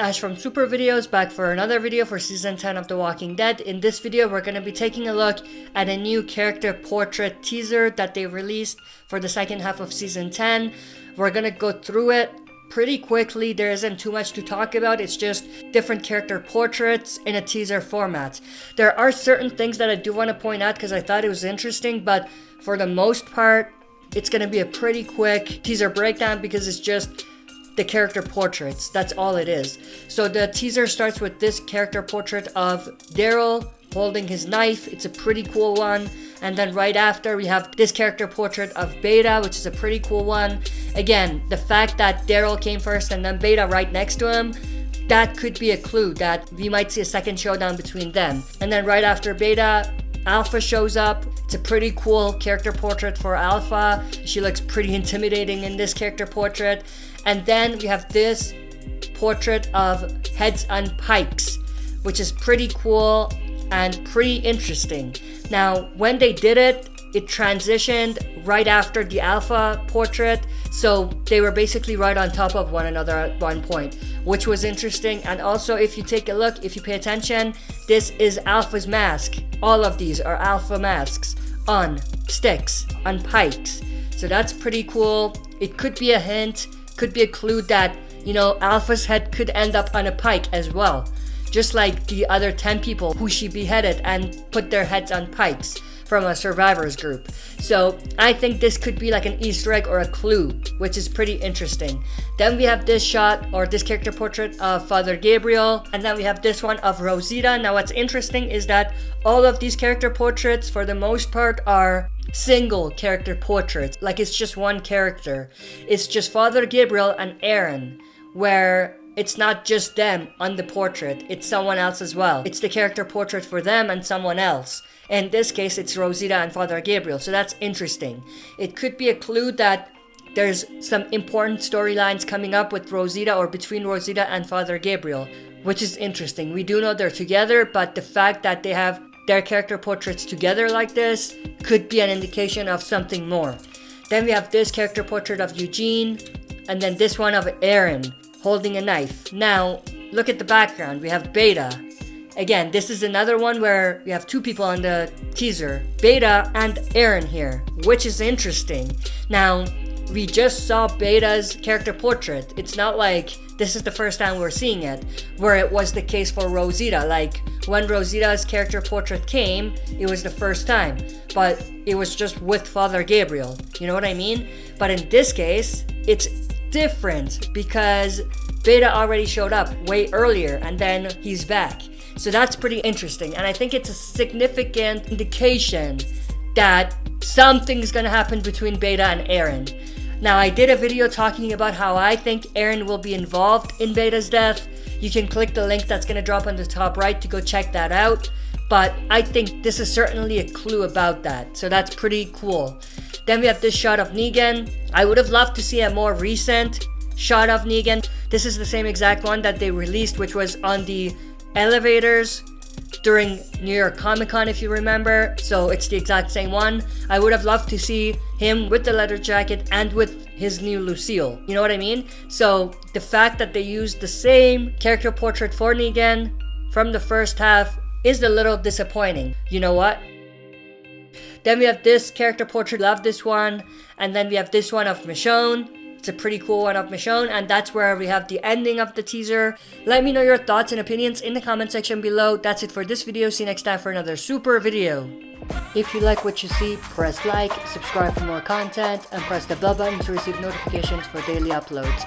Ash from Super Videos, back for another video for Season 10 of The Walking Dead. In this video, we're going to be taking a look at a new character portrait teaser that they released for the second half of Season 10. We're going to go through it pretty quickly. There isn't too much to talk about. It's just different character portraits in a teaser format. There are certain things that I do want to point out because I thought it was interesting, but for the most part, it's going to be a pretty quick teaser breakdown because it's just the character portraits. That's all it is. So the teaser starts with this character portrait of Daryl holding his knife. It's a pretty cool one. And then right after we have this character portrait of Beta, which is a pretty cool one. Again, the fact that Daryl came first and then Beta right next to him, that could be a clue that we might see a second showdown between them. And then right after Beta, Alpha shows up. It's a pretty cool character portrait for Alpha. She looks pretty intimidating in this character portrait. And then we have this portrait of Heads on Pikes, which is pretty cool and pretty interesting. Now, when they did it, it transitioned right after the Alpha portrait, so they were basically right on top of one another at one point, which was interesting. And also, if you take a look, if you pay attention, this is Alpha's mask. All of these are Alpha masks on sticks, on pikes. So that's pretty cool. It could be a hint, could be a clue that, you know, Alpha's head could end up on a pike as well. Just like the other 10 people who she beheaded and put their heads on pikes from a survivors group. So I think this could be like an Easter egg or a clue, which is pretty interesting. Then we have this shot or this character portrait of Father Gabriel, and then we have this one of Rosita. Now what's interesting is that all of these character portraits for the most part are single character portraits, like it's just one character. It's just Father Gabriel and Aaron, where it's not just them on the portrait, it's someone else as well. It's the character portrait for them and someone else. In this case, it's Rosita and Father Gabriel, so that's interesting. It could be a clue that there's some important storylines coming up with Rosita or between Rosita and Father Gabriel, which is interesting. We do know they're together, but the fact that they have their character portraits together like this could be an indication of something more. Then we have this character portrait of Eugene, and then this one of Aaron holding a knife. Now, look at the background. We have Beta. Again, this is another one where we have two people on the teaser, Beta and Aaron here, which is interesting. Now, we just saw Beta's character portrait. It's not like this is the first time we're seeing it, where it was the case for Rosita. Like, when Rosita's character portrait came, it was the first time, but it was just with Father Gabriel. You know what I mean? But in this case, it's different because Beta already showed up way earlier and then he's back. So that's pretty interesting, and I think it's a significant indication that something's gonna happen between Beta and Aaron. Now, I did a video talking about how I think Aaron will be involved in Beta's death. You can click the link that's gonna drop on the top right to go check that out. But I think this is certainly a clue about that, so that's pretty cool. Then we have this shot of Negan. I would have loved to see a more recent shot of Negan. This is the same exact one that they released, which was on the elevators during New York Comic Con, if you remember. So it's the exact same one. I would have loved to see him with the leather jacket and with his new Lucille. You know what I mean? So the fact that they used the same character portrait for Negan from the first half is a little disappointing. You know what? Then we have this character portrait, love this one. And then we have this one of Michonne. It's a pretty cool one of Michonne, and that's where we have the ending of the teaser. Let me know your thoughts and opinions in the comment section below. That's it for this video. See you next time for another super video. If you like what you see, press like, subscribe for more content, and press the bell button to receive notifications for daily uploads.